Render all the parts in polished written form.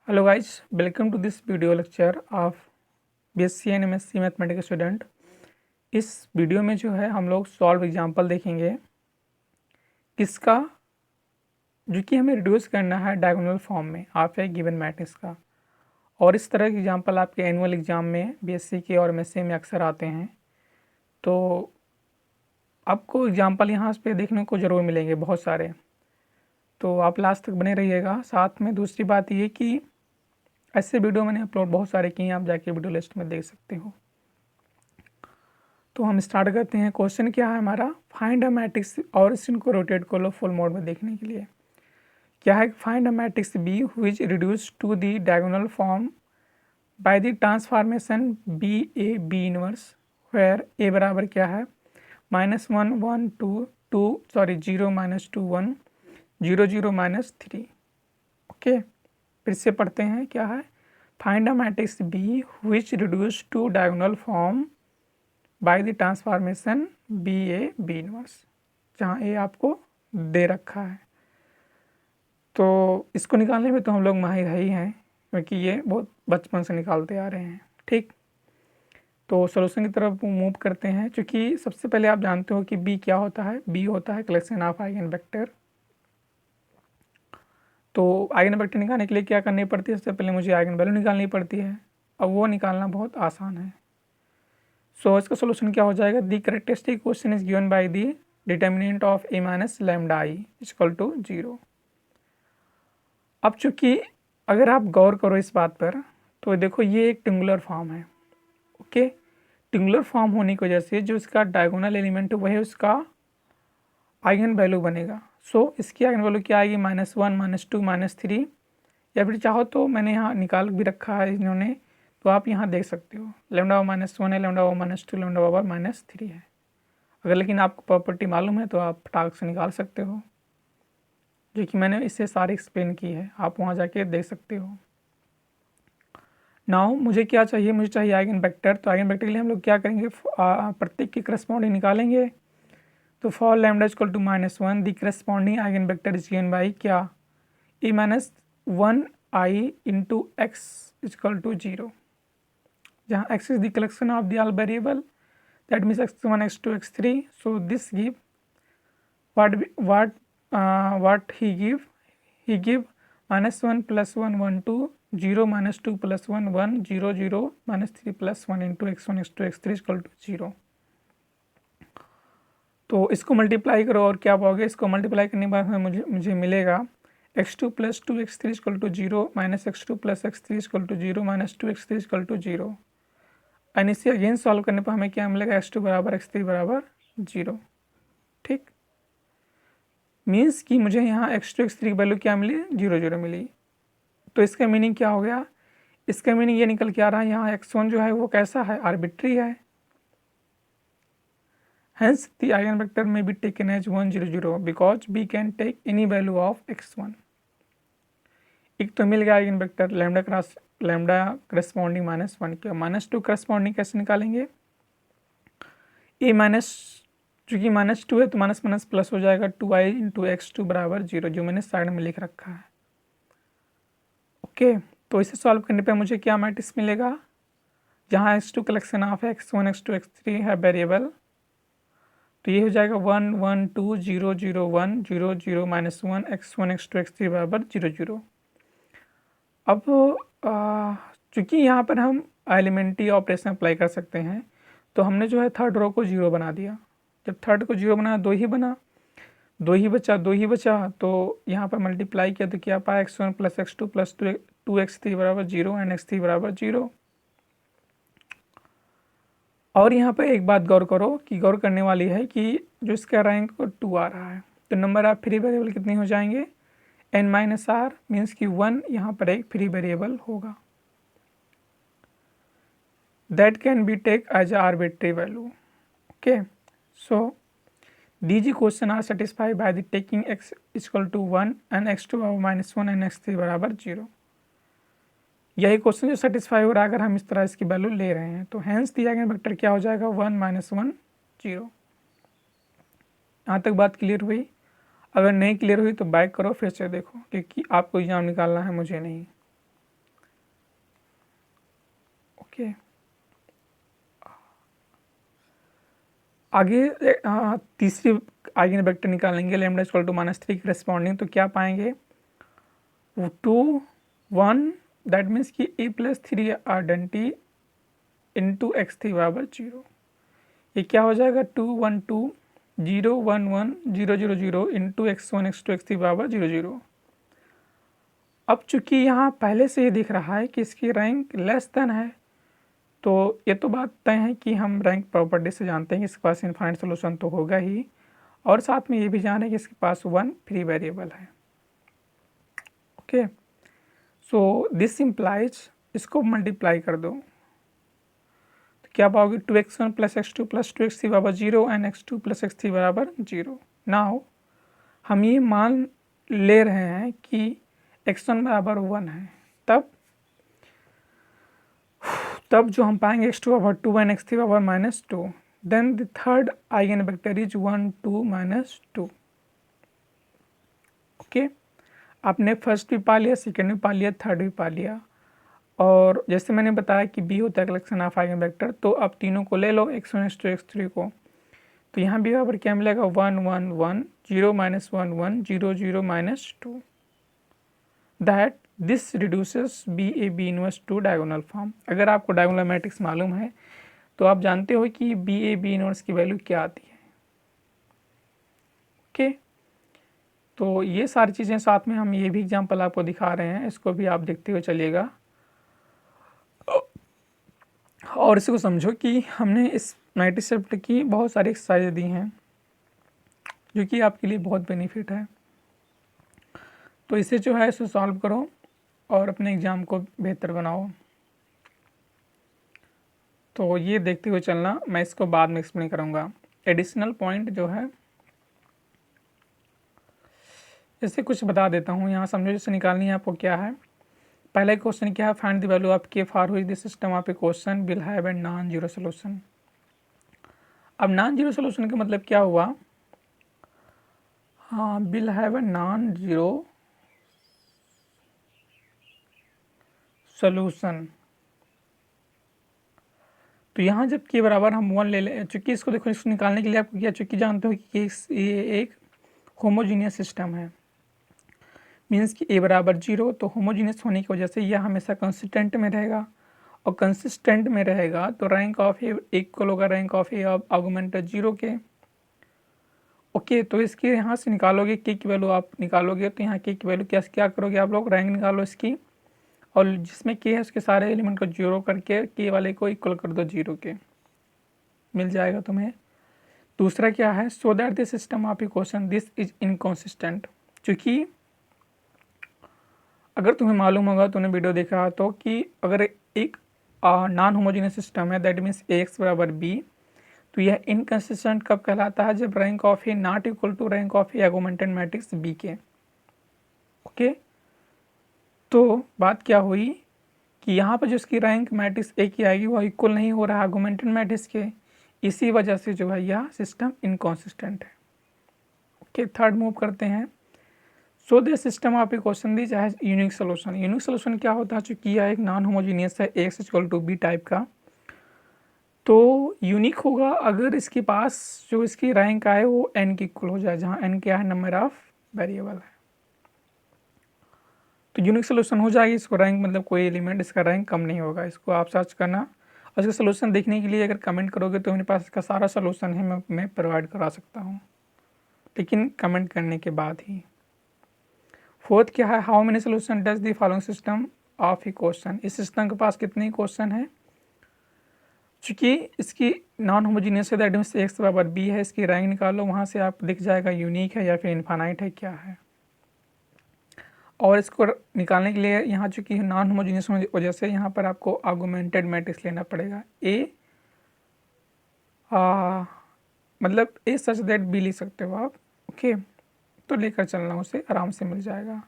Hello guys, welcome to this video lecture of BSc and MSc mathematics student. इस video में जो है हम लोग सॉल्व एग्जांपल देखेंगे किसका, जो कि हमें रिड्यूस करना है डायगोनल फॉर्म में ऑफ ए गिवन मैट्रिक्स का। और इस तरह के एग्जांपल आपके एनुअल एग्जाम में बीएससी के और एमएससी में अक्सर आते हैं, तो आपको एग्जाम्पल यहाँ पे देखने को ज़रूर मिलेंगे बहुत सारे, तो आप लास्ट तक बने रहिएगा। साथ में दूसरी बात ये कि ऐसे वीडियो मैंने अपलोड बहुत सारे किए हैं, आप जाके वीडियो लिस्ट में देख सकते हो। तो हम स्टार्ट करते हैं। क्वेश्चन क्या है हमारा, फाइंड अ मैट्रिक्स, और इनको रोटेट कर लो फुल मोड में देखने के लिए। क्या है, find a matrix B which reduce to the diagonal form by the transformation B A B inverse, where A बराबर क्या है -1 1 2 2 0 -2 1 0 0 -3। ओके, फिर से पढ़ते हैं। क्या है, find a matrix B which reduce to diagonal form by the transformation B A B inverse, जहाँ ए आपको दे रखा है। तो इसको निकालने में तो हम लोग माहिर ही हैं, क्योंकि ये बहुत बचपन से निकालते आ रहे हैं। ठीक, तो सॉल्यूशन की तरफ मूव करते हैं। क्योंकि सबसे पहले आप जानते हो कि बी क्या होता है। बी होता है कलेक्शन ऑफ आइगन वेक्टर। तो आइगन वेक्टर निकालने के लिए क्या करनी पड़ती है, सबसे पहले मुझे आइगन वैल्यू निकालनी पड़ती है। अब वो निकालना बहुत आसान है। सो इसका सोल्यूशन क्या हो जाएगा, the characteristic question is given by the determinant of A minus lambda I equal to 0। अब चूंकि अगर आप गौर करो इस बात पर, तो देखो ये एक ट्रिंगुलर फॉर्म है। ओके, ट्रिंगुलर फॉर्म होने की वजह से जो इसका डायगोनल एलिमेंट है वही उसका आइगन वैल्यू बनेगा। सो इसकी आइगन वैल्यू क्या आएगी, -1 -2 -3, या फिर चाहो तो मैंने यहाँ निकाल भी रखा है इन्होंने, तो आप यहाँ देख सकते हो। लैम्डा -1 है, लैम्डा -2, लैम्डा -3 है। अगर लेकिन आपको प्रॉपर्टी मालूम है तो आप फटाक से निकाल सकते हो, जो कि मैंने इससे सारी एक्सप्लेन की है, आप वहाँ जाके देख सकते हो। नाउ मुझे क्या चाहिए, मुझे चाहिए आइगन वेक्टर। तो आइगन वेक्टर के लिए हम लोग क्या करेंगे, प्रत्येक की करस्पॉन्डिंग निकालेंगे। तो for lambda equal to -1 the corresponding eigen vector is given by क्या, e-1 i into X equal to 0, जहाँ x is the collection of the all variable, that means x1 x2 x3. So this give what he give -1 + 1 1 2 0 -2 + 1 1 0 0 -3 + 1 into x1 x2 x3 equal to 0। तो इसको multiply करो और क्या पाओगे, इसको multiply करने के बाद मुझे मिलेगा x2 + 2 x3 equal to 0 -x2 + x3 equal to 0 -2 x3 equal to 0। And इसे अगेन सॉल्व करने पर हमें क्या मिलेगा, x2 बराबर x3 बराबर 0। ठीक, मीन्स कि मुझे यहाँ x2 x3 की वैल्यू क्या मिली, 0 0 मिली। तो इसका मीनिंग क्या हो गया, इसका मीनिंग ये निकल के आ रहा है, यहाँ x1 जो है वो कैसा है, आर्बिट्री है। Hence the eigenvector may be taken as 1 0 0 because b can take any value of x1। एक तो मिल गया आइगन वेक्टर लैम्डा करस्पॉन्डिंग -1 के। -2 करस्पॉन्डिंग कैसे निकालेंगे, ए माइनस, चूँकि -2 है तो माइनस माइनस प्लस हो जाएगा, 2i इंटू x2 बराबर 0, जो मैंने साइड में लिख रखा है। ओके, तो इसे सॉल्व करने पे मुझे क्या मैट्रिक्स मिलेगा, जहाँ x2 collection of x1 x2 x3 है वेरिएबल, तो ये हो जाएगा 1 1 2 0 0 1 0 0 -1 x1 x2 x3 बराबर 0 0। अब चूँकि यहाँ पर हम एलिमेंट्री ऑपरेशन अप्लाई कर सकते हैं, तो हमने जो है थर्ड रो को 0 बना दिया। जब थर्ड को 0 बनाया, दो ही बचा, तो यहाँ पर मल्टीप्लाई किया तो क्या पाया, x1 + x2 + 2 x3 बराबर 0 एंड x3 बराबर 0। और यहाँ पर एक बात गौर करो, कि गौर करने वाली है कि जो इसका रैंक 2 आ रहा है, तो नंबर ऑफ फ्री वेरिएबल कितने हो जाएंगे, n-r, मीन्स कि 1 यहाँ पर एक फ्री वेरिएबल होगा, that can be take as arbitrary value. Okay, so these question are satisfied by the taking x equal to 1 and x2 -1 and x3 बराबर 0। यही क्वेश्चन जो सेटिस्फाई हो रहा है अगर हम इस तरह इसकी वैल्यू ले रहे हैं। तो हैंस दी आइगन वेक्टर क्या हो जाएगा, 1 -1 0। यहाँ तक बात क्लियर हुई। अगर नहीं क्लियर हुई तो बैक करो, फिर से देखो, क्योंकि आपको एग्जाम निकालना है, मुझे नहीं। ओके, आगे तीसरी आइगन वेक्टर निकालेंगे लैम्डा इक्वल टू -3 के करेस्पॉन्डिंग, तो क्या पाएंगे 2 1, दैट मीन्स कि a+3 आइडेंटिटी इंटू x3 बराबर 0। ये क्या हो जाएगा 2 1 2 0 1 1 0 0 0 इंटू x1 x2 x3 बराबर 0 0। अब चूंकि यहाँ पहले से ही दिख रहा है कि इसकी रैंक लेस देन है, तो ये तो बात तय है कि हम रैंक प्रॉपर्टी से जानते हैं कि इसके पास इनफाइनाइट सोल्यूशन तो होगा ही, और साथ में ये भी जाने कि इसके पास 1 फ्री वेरिएबल है। ओके, सो दिस इम्प्लाइज, इसको मल्टीप्लाई कर दो तो क्या पाओगे 2x1 plus x2 plus 2x3 बराबर 0 एंड x2 प्लस x3 बराबर 0। नाउ हम ये मान ले रहे हैं कि x1 बराबर 1 है, तब जो हम पाएंगे x2 बराबर 2 एंड x3 बराबर -2, then the third eigen vector is 1 2 -2। Okay, आपने फर्स्ट भी पा लिया, सेकेंड भी पा लिया, थर्ड भी पा लिया, और जैसे मैंने बताया कि बी होता है कलेक्शन ऑफ आइगन वेक्टर, तो अब तीनों को ले लो x1 x2 x3 को, तो यहाँ भी बराबर क्या मिलेगा 1 1 1 0 -1 1 0 0 -2, that this reduces B A B inverse to diagonal form. अगर आपको डायगोनल मैट्रिक्स मालूम है तो आप जानते हो कि बी ए बी इनवर्स की वैल्यू क्या आती है। ओके, तो ये सारी चीज़ें साथ में हम ये भी एग्जांपल आपको दिखा रहे हैं, इसको भी आप देखते हुए चलिएगा और इसको समझो कि हमने इस मैट्रिक्स शिफ्ट की बहुत सारी एक्सरसाइज दी हैं जो कि आपके लिए बहुत बेनिफिट है। तो इसे जो है इसे सॉल्व करो और अपने एग्ज़ाम को बेहतर बनाओ। तो ये देखते हुए चलना, मैं इसको बाद में एक्सप्लेन करूँगा। एडिशनल पॉइंट जो है इससे कुछ बता देता हूँ, यहाँ समझो जैसे निकालनी है आपको क्या है। पहला क्वेश्चन क्या है, find the value of K for which the system of A question will have a non zero solution. अब नॉन जीरो सोल्यूशन का मतलब क्या हुआ, हाँ will have a non zero solution. तो यहाँ जब के बराबर हम 1 ले लें, चूँकि इसको देखो, इसको निकालने के लिए आपको क्या, चूँकि जानते हो कि ये एक होमोजीनियस सिस्टम है, मीन्स कि ए बराबर 0, तो होमोजीनियस होने की वजह से यह हमेशा कंसिस्टेंट में रहेगा, और कंसिस्टेंट में रहेगा तो रैंक ऑफ ए इक्वल होगा rank of A of argument 0 के। ओके, तो इसके यहाँ से निकालोगे के की वैल्यू आप निकालोगे, तो यहाँ के की वैल्यू क्या करोगे आप लोग, रैंक निकालो इसकी, और जिसमें के है उसके सारे एलिमेंट को 0 करके के वाले को इक्वल कर दो 0 के, मिल जाएगा तुम्हें। दूसरा क्या है, so that the system of A question this is inconsistent. चूँकि अगर तुम्हें मालूम होगा, तुमने वीडियो देखा तो कि अगर एक नॉन होमोजीनियस सिस्टम है, दैट मीन्स ए एक्स बराबर बी, तो यह इनकंसिस्टेंट कब कहलाता है, जब rank of A not equal to rank of A argumented matrix B के। ओके, तो बात क्या हुई कि यहाँ पर जो इसकी रैंक मैट्रिक्स ए की आएगी वह इक्वल नहीं हो रहा है आर्गुमेंटेड मैट्रिक्स के, इसी वजह से जो है यह सिस्टम इनकॉन्सिस्टेंट है। ओके, थर्ड मूव करते हैं। So the system of A question this has unique solution. Unique solution क्या होता है, चूँकि यह एक नॉन होमोजीनियस है, X equal to B type का, तो यूनिक होगा अगर इसके पास जो इसकी रैंक आए वो एन की इक्वल हो जाए, जहाँ एन क्या है, नंबर ऑफ वेरिएबल है, तो यूनिक सोल्यूशन हो जाएगी। इसको रैंक मतलब कोई एलिमेंट इसका रैंक कम नहीं होगा। इसको आप सर्च करना, और इसका सोल्यूशन देखने के लिए अगर कमेंट करोगे तो मेरे पास इसका सारा सोल्यूशन है, मैं प्रोवाइड करा सकता हूँ, लेकिन कमेंट करने के बाद ही। फोर्थ क्या है, how many solution does the following system of A question. इस सिस्टम के पास कितने क्वेश्चन है, चूँकि इसकी नॉन होमोजीनियस है, दैट मीन्स एक्स बराबर बी है, इसकी रैंक निकालो, वहाँ से आप दिख जाएगा यूनिक है या फिर इनफाइनाइट है क्या है। और इसको निकालने के लिए यहाँ चूँकि नॉन होमोजीनियस वजह से यहाँ पर आपको आर्गुमेंटेड मैट्रिक्स लेना पड़ेगा, ए मतलब ए सच दैट बी लिख सकते हो आप। ओके, तो लेकर चलना, उसे आराम से मिल जाएगा।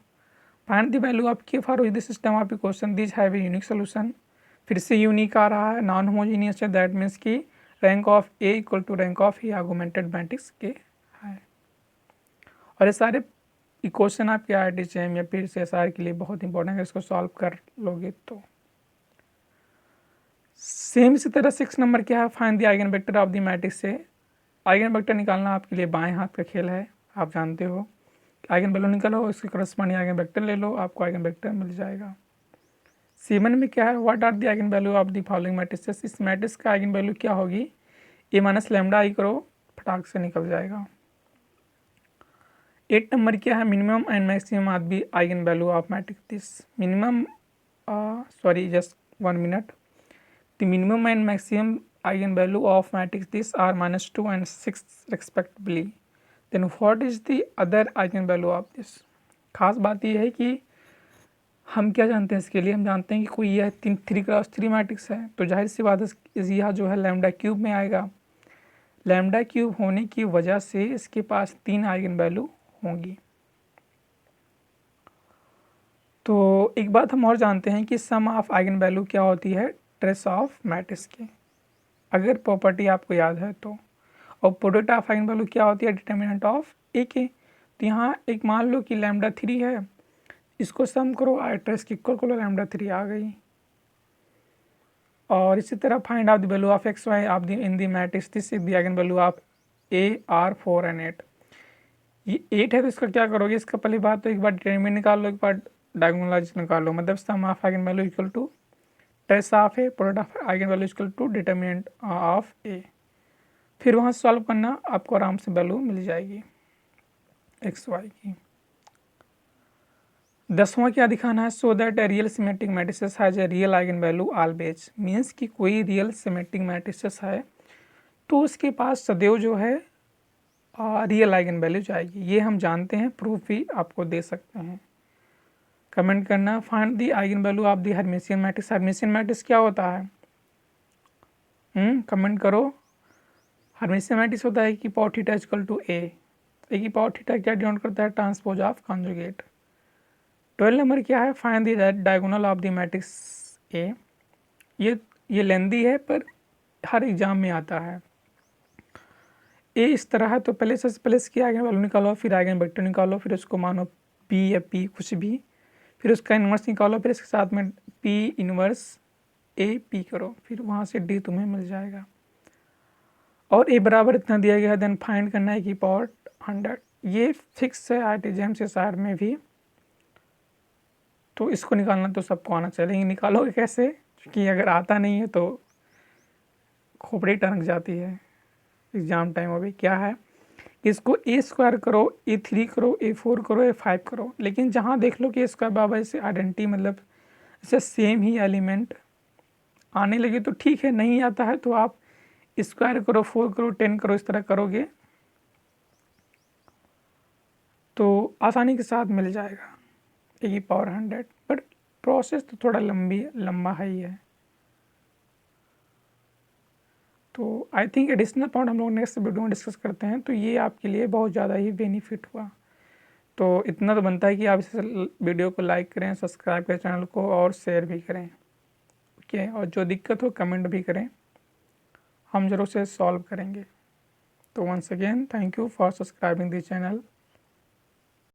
Find the value of K for which the system of A question this have a unique solution. फिर से यूनिक आ रहा है, नॉन होमोजीनियस है, दैट मीन्स कि rank of A equal to rank of A argumented matrix के है। और ये सारे इक्वेशन आपके IIT-JEE या फिर CSIR के लिए बहुत इंपॉर्टेंट है, इसको सॉल्व कर लोगे तो। सेम इसी तरह 6 नंबर क्या है, find the eigen vector of the matrix से आइगन वेक्टर निकालना आपके लिए बाएं हाथ का खेल है, आप जानते हो। आइगन वैल्यू निकालो, इसके करस्पॉन्डिंग आइगन वेक्टर ले लो, आपको आइगन वेक्टर मिल जाएगा। 7 में क्या है, what are the eigen value of the following matrices, इस मैट्रिक्स का आइगन वैल्यू क्या होगी, ए माइनस लैम्डा आई करो, फटाक से निकल जाएगा। 8 नंबर क्या है, minimum and maximum are the eigen value of matrix this minimum sorry just 1 minute, the minimum and maximum eigenvalue of matrix this are -2 and 6 respectively, then what is the other eigenvalue of this। खास बात यह है कि हम क्या जानते हैं इसके लिए, हम जानते हैं कि कोई यह 3x3 मैट्रिक्स है, तो जाहिर सी बात है यह जो है लैम्डा क्यूब में आएगा। लैम्डा क्यूब होने की वजह से इसके पास 3 आइगन वैल्यू होंगी। तो एक बात हम और जानते हैं कि सम ऑफ आइगन वैल्यू क्या होती है, ट्रेस ऑफ मैट्रिक्स की, अगर प्रॉपर्टी आपको याद है तो। और प्रोडक्ट ऑफ आइगन वैल्यू क्या होती है, डिटर्मिनेंट ऑफ ए के। तो यहाँ एक मान लो कि लैम्डा 3 है, इसको सम करो, आई ट्रेस की इक्वल करो, लैम्डा 3 आ गई। और इसी तरह find out the value of X Y of the in the matrix this is the eigen value of A are 4 and 8। ये 8 है तो इसका क्या करोगे, इसका पहली बात तो एक बार डिटरमिनेंट निकाल लो, एक बार डायगोनलाइज निकाल लो, मतलब sum of eigen value equal to trace of A, product of eigen value equal to determinant of A. फिर वहाँ सॉल्व करना, आपको आराम से वैल्यू मिल जाएगी एक्स वाई की। 10वां क्या दिखाना है, so that a real symmetric matrices has a real eigen value always, means कि कोई रियल सिमेट्रिक मैट्रिसेस है तो उसके पास सदैव जो है रियल आइगन वैल्यू जाएगी। ये हम जानते हैं, प्रूफ भी आपको दे सकते हैं। कमेंट करना, find the eigen value of the Hermitian matrix. Hermitian matrix क्या होता है, कमेंट करो। हर्मिशियन मैट्रिक्स होता है कि पावर थीटा इक्वल टू ए की पावर थीटा क्या डिनोट करता है, ट्रांसपोज ऑफ कॉन्जुगेट। 12 नंबर क्या है, find the diagonal of the matrix A. ये लेंदी है पर हर एग्जाम में आता है। ए इस तरह है तो पहले सबसे पहले इसकी आइगन वैल्यू निकालो, फिर आइगन वेक्टर निकालो, फिर उसको मानो पी या पी कुछ भी, फिर उसका इन्वर्स निकालो, फिर इसके साथ में पी इन्वर्स ए पी करो, फिर वहाँ से डी तुम्हें मिल जाएगा। और ए बराबर इतना दिया गया है, देन फाइंड करना है कि पावर 100। ये फिक्स है आर्टिजम से सार में भी, तो इसको निकालना तो सबको आना चाहिए। निकालोगे कैसे, क्योंकि अगर आता नहीं है तो खोपड़ी टनक जाती है एग्ज़ाम टाइम। अभी क्या है, इसको ए स्क्वायर करो, ए3 करो, ए4 करो, ए5 करो, लेकिन जहाँ देख लो कि स्क्वायर बराबर से आइडेंटिटी, मतलब ऐसे सेम ही एलिमेंट आने लगे तो ठीक है, नहीं आता है तो आप स्क्वायर करो, 4 करो, 10 करो, इस तरह करोगे तो आसानी के साथ मिल जाएगा ए की पावर 100। बट प्रोसेस तो थोड़ा लंबा है ही है। तो आई थिंक एडिशनल पॉइंट हम लोग नेक्स्ट वीडियो में डिस्कस करते हैं, तो ये आपके लिए बहुत ज़्यादा ही बेनिफिट हुआ। तो इतना तो बनता है कि आप इस वीडियो को लाइक करें, सब्सक्राइब करें चैनल को, और शेयर भी करें, ओके। और जो दिक्कत हो कमेंट भी करें, हम ज़रूर से सॉल्व करेंगे। तो once again thank you for subscribing this channel.